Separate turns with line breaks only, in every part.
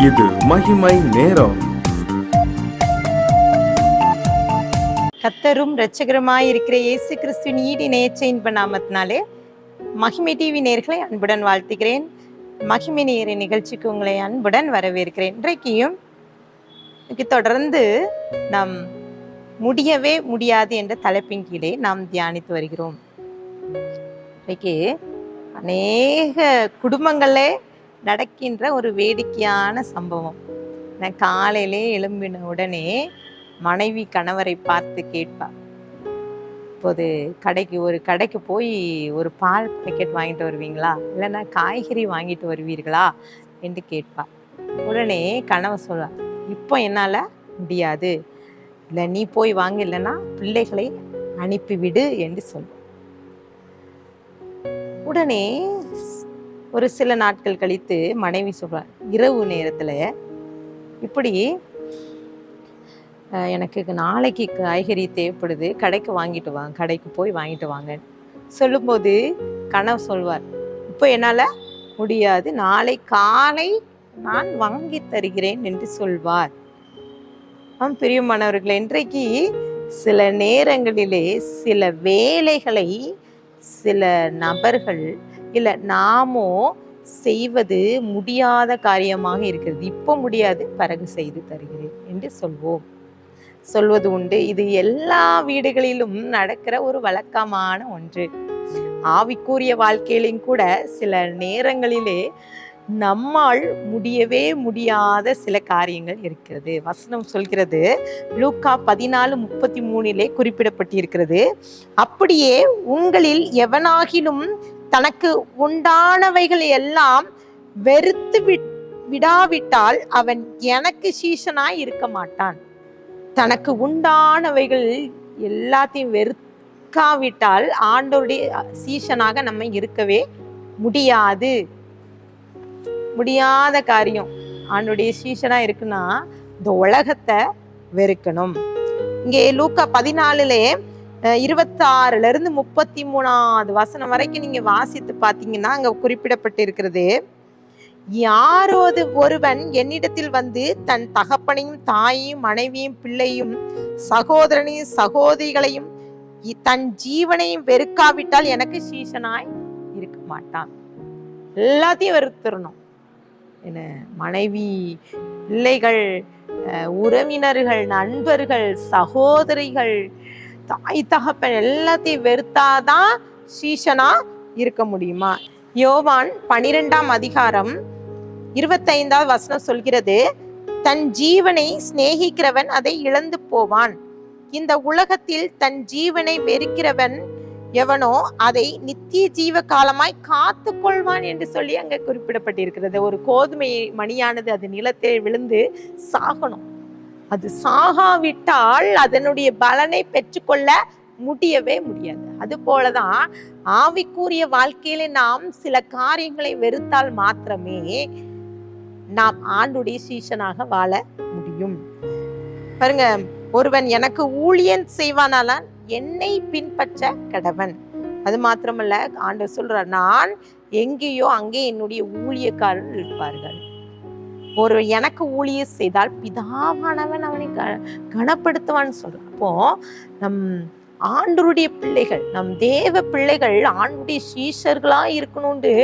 இது மகிமை நேரம்.
கர்த்தரும் இரட்சகருமாய் இருக்கிற இயேசு கிறிஸ்துவின் ஈடு நேச்ச இன்ப நாமத்தினாலே மகிமை டிவி நேயர்களை அன்புடன் வாழ்த்துகிறேன். மகிமை நேயர் நிகழ்ச்சிக்கு உங்களை அன்புடன் வரவேற்கிறேன். இன்றைக்கும் தொடர்ந்து நாம் முடியவே முடியாது என்ற தலைப்பின் கீழே நாம் தியானித்து வருகிறோம். இன்றைக்கு அநேக குடும்பங்களே நடக்கின்ற ஒரு வேடிக்கையான சம்பவம். நான் காலையிலே எழும்பின உடனே மனைவி கணவரை பார்த்து கேட்பார், இப்போது கடைக்கு போய் ஒரு பால் பாக்கெட் வாங்கிட்டு வருவீங்களா, இல்லைன்னா காய்கறி வாங்கிட்டு வருவீர்களா என்று கேட்பார். உடனே கணவர் சொல்வார், இப்போ என்னால் முடியாது, இல்லை நீ போய் வாங்க, இல்லைன்னா பிள்ளைகளை அனுப்பிவிடு என்று சொல்வார். உடனே ஒரு சில நாட்கள் கழித்து மனைவி சொல்வார், இரவு நேரத்தில் இப்படி எனக்கு நாளைக்கு காய்கறி தேவைப்படுது, கடைக்கு போய் வாங்கிட்டு வாங்க சொல்லும்போது கணவர் சொல்வார், இப்போ என்னால் முடியாது, நாளை காலை நான் வாங்கி தருகிறேன் என்று சொல்வார். பிரியமானவர்களே, இன்றைக்கு சில நேரங்களிலே சில வேலைகளை சில நபர்கள் இல்லை நாமோ செய்வது முடியாத காரியமாக இருக்கிறது. இப்போ முடியாது, பிறகு செய்து தருகிறேன் என்று சொல்வது உண்டு. இது எல்லா வீடுகளிலும் நடக்கிற ஒரு வழக்கமான ஒன்று. ஆவிக்குரிய வாழ்க்கையிலும் கூட சில நேரங்களிலே நம்மால் முடியவே முடியாத சில காரியங்கள் இருக்கிறது. வசனம் சொல்கிறது, லூக்கா 14:33 குறிப்பிடப்பட்டிருக்கிறது, அப்படியே உங்களில் எவனாகிலும் தனக்கு உண்டானவைகள் எல்லாம் வெறுத்து விடாவிட்டால் அவன் எனக்கு சீஷனாய் இருக்க மாட்டான். தனக்கு உண்டானவைகள் எல்லாத்தையும் வெறுக்காவிட்டால் ஆண்டவருடைய சீஷனாக நம்ம இருக்கவே முடியாது. முடியாத காரியம். ஆண்டவருடைய சீஷனா இருக்குன்னா இந்த உலகத்தை வெறுக்கணும். இங்கே லூக்கா 14:26 வசனம் வரைக்கும் நீங்க வாசித்து பார்த்தீங்கன்னா அங்க குறிப்பிடப்பட்டு இருக்கிறது, யாரோது ஒருவன் என்னிடத்தில் வந்து தன் தகப்பனையும் தாயையும் மனைவியும் பிள்ளையும் சகோதரனையும் சகோதரிகளையும் தன் ஜீவனையும் வெறுக்காவிட்டால் எனக்கு சீஷனாய் இருக்க மாட்டான். எல்லாத்தையும் வெறுத்துடணும். என்ன, மனைவி, பிள்ளைகள், உறவினர்கள், நண்பர்கள், சகோதரிகள், தாய் தகப்பன் எல்லாத்தையும் வெறுத்தாதான் சீஷனா இருக்க முடியுமா? யோவான் 12:25 சொல்கிறது, தன் ஜீவனை சிநேகிக்கிறவன் அதை இழந்து போவான், இந்த உலகத்தில் தன் ஜீவனை வெறுக்கிறவன் எவனோ அதை நித்திய ஜீவ காலமாய் காத்து கொள்வான் என்று சொல்லி அங்க குறிப்பிடப்பட்டிருக்கிறது. ஒரு கோதுமை மணியானது அது நிலத்தில் விழுந்து சாகணும். அது சாகாவிட்டால் அதனுடைய பலனை பெற்றுக்கொள்ள முடியவே முடியாது. அது போலதான் ஆவிக்குரிய வாழ்க்கையில நாம் சில காரியங்களை வெறுத்தால் மாத்திரமே நாம் ஆண்டுடைய சீஷனாக வாழ முடியும். பாருங்க, ஒருவன் எனக்கு ஊழியம் செய்வானால என்னை பின்பற்ற கடவன். அது மாத்திரமல்ல, ஆண்டவர் சொல்றார், நான் எங்கேயோ அங்கே என்னுடைய ஊழியக்காரர்கள் இருப்பார்கள். ஒரு எனக்கு ஊழியம் செய்தால் பிதாவானவன் அவனை கனப்படுத்துவான்னு சொல்றான். அப்போ நம் ஆண்டவருடைய பிள்ளைகள், நம் தேவ பிள்ளைகள் ஆண்டுடைய சீஷர்களா இருக்கணும்னு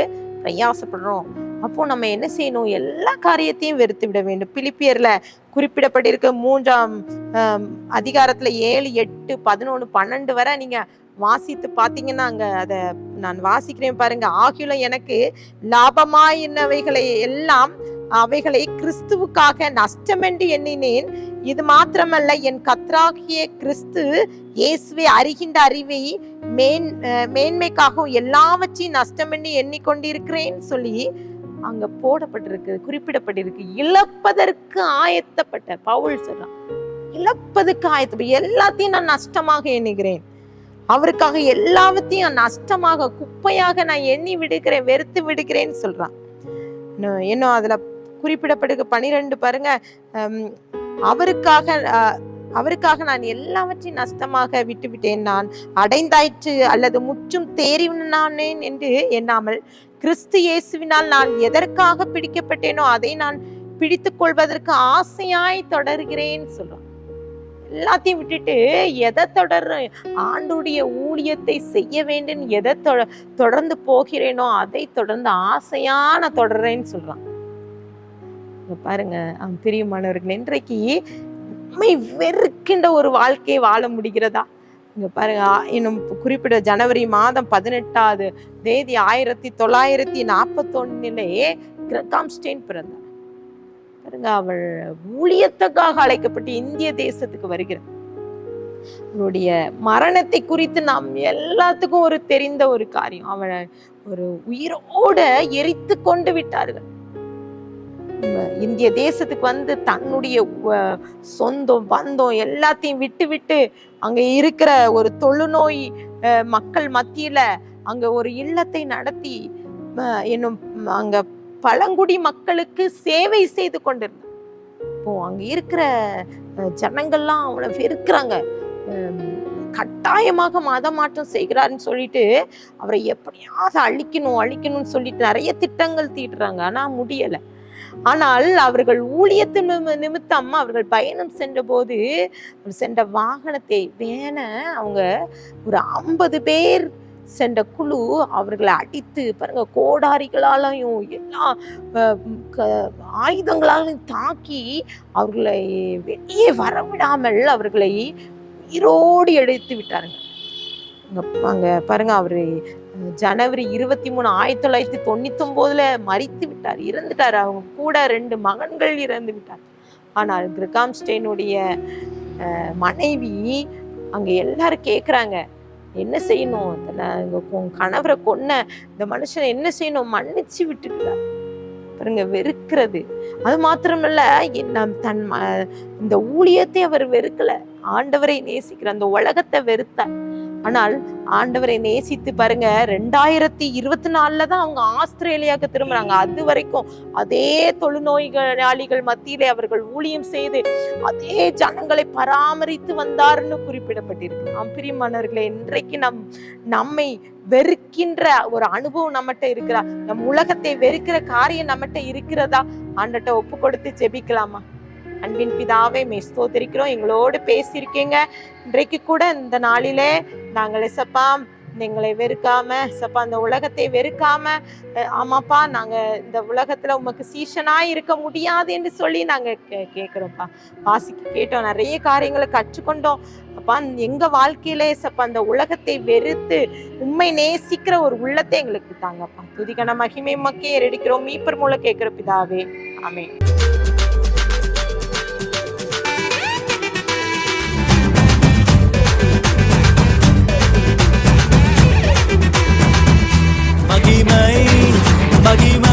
பிரயாசப்படுறோம். அப்போ நம்ம என்ன செய்யணும்? எல்லா காரியத்தையும் வெறுத்து விட வேண்டும். பிலிப்பியர்ல குறிப்பிடப்பட்டிருக்க 3:7, 8, 11, 12 வரை நீங்க வாசித்து பார்த்தீங்கன்னா அங்க அதை நான் வாசிக்கிறேன் பாருங்க. ஆகிலும் எனக்கு லாபமாயினவைகளை எல்லாம் அவைகளை கிறிஸ்துவுக்காக நஷ்டமென்று எண்ணினேன். இது மாத்திரமல்ல, என் கர்த்தராகிய கிறிஸ்து இயேசுவை அறிகின்ற அறிவை மேன்மைக்காகவும் எல்லாவற்றையும் நஷ்டமென்று எண்ணிக்கொண்டிருக்கிறேன்னு சொல்லி அங்க போடப்பட்டிருக்கு, குறிப்பிடப்பட்டிருக்கு. இழப்பதற்கு ஆயத்தப்பட்ட பவுல் சொல்றான், இழப்பதற்கு ஆயத்தப்பட்ட எல்லாத்தையும் நான் நஷ்டமாக எண்ணுகிறேன், அவருக்காக எல்லாவற்றையும் நஷ்டமாக குப்பையாக நான் எண்ணி விடுகிறேன், வெறுத்து விடுகிறேன்னு சொல்றான். இன்னும் அதுல குறிப்பிடப்பட்டிருக்க 12 பாருங்க, அவருக்காக நான் எல்லாவற்றையும் நஷ்டமாக விட்டுவிட்டேன், நான் அடைந்தாயிற்று அல்லது முற்றும் தேறினானேன் என்று எண்ணாமல் கிறிஸ்து இயேசுவினால் நான் எதற்காக பிடிக்கப்பட்டேனோ அதை நான் பிடித்துக் கொள்வதற்கு ஆசையாய் தொடர்கிறேன்னு சொல்றான். எல்லாத்தையும் விட்டுட்டு எதை தொடர்ற, ஆண்டுடைய ஊழியத்தை செய்ய வேண்டும், எதை தொடர்ந்து போகிறேனோ அதை தொடர்ந்து ஆசையான தொடர்றேன்னு சொல்றான். பாருங்க பிரியமானவர்கள், இன்றைக்கு நம்மை வெறுக்கின்ற ஒரு வாழ்க்கையை வாழ முடிகிறதா? இங்க பாருங்க, இன்னும் குறிப்பிட்ட ஜனவரி மாதம் 18ஆம் தேதி 1941 கிரகாம் ஸ்டெயின் பிறந்தார். பாருங்க, அவள் ஊழியத்துக்காக அழைக்கப்பட்டு இந்திய தேசத்துக்கு வருகிறார். அவருடைய மரணத்தை குறித்து நாம் எல்லாத்துக்கும் ஒரு தெரிந்த ஒரு காரியம். அவளை ஒரு உயிரோட எரித்து கொண்டு விட்டார்கள். இந்திய தேசத்துக்கு வந்து தன்னுடைய சொந்தம் பந்தம் எல்லாத்தையும் விட்டு அங்க இருக்கிற ஒரு தொழுநோய் மக்கள் மத்தியில அங்க ஒரு இல்லத்தை நடத்தி இன்னும் அங்க பழங்குடி மக்களுக்கு சேவை செய்து கொண்டிருந்தார். இப்போ அங்க இருக்கிற ஜனங்கள்லாம் அவனை வெறுக்கிறாங்க, கட்டாயமாக மதமாற்றம் செய்கிறாருன்னு சொல்லிட்டு அவரை எப்படியாவது அழிக்கணும்னு சொல்லிட்டு நிறைய திட்டங்கள் தீட்டுறாங்க. ஆனா முடியல. ஆனால் அவர்கள் ஊழியத்து நிமித்தம் அவர்கள் பயணம் சென்ற போது சென்ற வாகனத்தை அவங்க ஒரு 50 பேர் சென்ற குழு அவர்களை அடித்து பாருங்க, கோடாரிகளாலையும் எல்லா ஆயுதங்களாலும் தாக்கி அவர்களை வெளியே வரவிடாமல் அவர்களை உயிரோடு எடுத்து விட்டாருங்க. அங்க பாருங்க, அவரு ஜனவரி 23, 1999 மரித்து விட்டார், இறந்துட்டார். அவங்க கூட 2 மகன்கள் இறந்து விட்டார். ஆனால் கிரகாம் ஸ்டெயினுடைய மனைவி அங்க எல்லாரும் கேக்குறாங்க, என்ன செய்யணும், கணவரை கொன்ன இந்த மனுஷனை என்ன செய்யணும், மன்னிச்சு விட்டுட்டார். பாருங்க, வெறுக்கிறது. அது மாத்திரமல்ல, இந்த ஊழியத்தை அவர் வெறுக்கல, ஆண்டவரை நேசிக்கிற அந்த உலகத்தை வெறுத்தார். ஆனால் ஆண்டவரை நேசித்து பாருங்க, 2024 தான் அவங்க ஆஸ்திரேலியாவுக்கு திரும்புறாங்க. அது வரைக்கும் அதே தொழுநோயாளிகள் மத்தியிலே அவர்கள் ஊழியம் செய்து அதே ஜனங்களை பராமரித்து வந்தாருன்னு குறிப்பிடப்பட்டிருக்கு. பிரியமானவர்களே, இன்றைக்கு நம்மை வெறுக்கின்ற ஒரு அனுபவம் நம்மகிட்ட இருக்கிறா? நம் உலகத்தை வெறுக்கிற காரியம் நம்மகிட்ட இருக்கிறதா? ஆண்டட்ட ஒப்பு கொடுத்து ஜெபிக்கலாமா? அன்பின் பிதாவே, ஸ்தோத்திரிக்கிறோம், எங்களோடு பேசியிருக்கீங்க. இன்றைக்கு கூட இந்த நாளிலே நாங்கள் எசப்பா எங்களை வெறுக்காம, சப்பா அந்த உலகத்தை வெறுக்காம, ஆமாப்பா நாங்க இந்த உலகத்துல உமக்கு சீஷனாய் இருக்க முடியாது என்று சொல்லி நாங்க கேட்கிறோம்ப்பா. வாசிக்க கேட்டோம், நிறைய காரியங்களை கற்றுக்கொண்டோம் அப்பா. எங்க வாழ்க்கையிலே சப்பா அந்த உலகத்தை வெறுத்து உண்மை நேசிக்கிற ஒரு உள்ளத்தை எங்களுக்கு தாங்கப்பா. துதிக்கான மகிமை மக்கே ஏறெடுக்கிறோம், மீட்பர் மூலம் கேட்கிற பிதாவே, ஆமென். மகிமை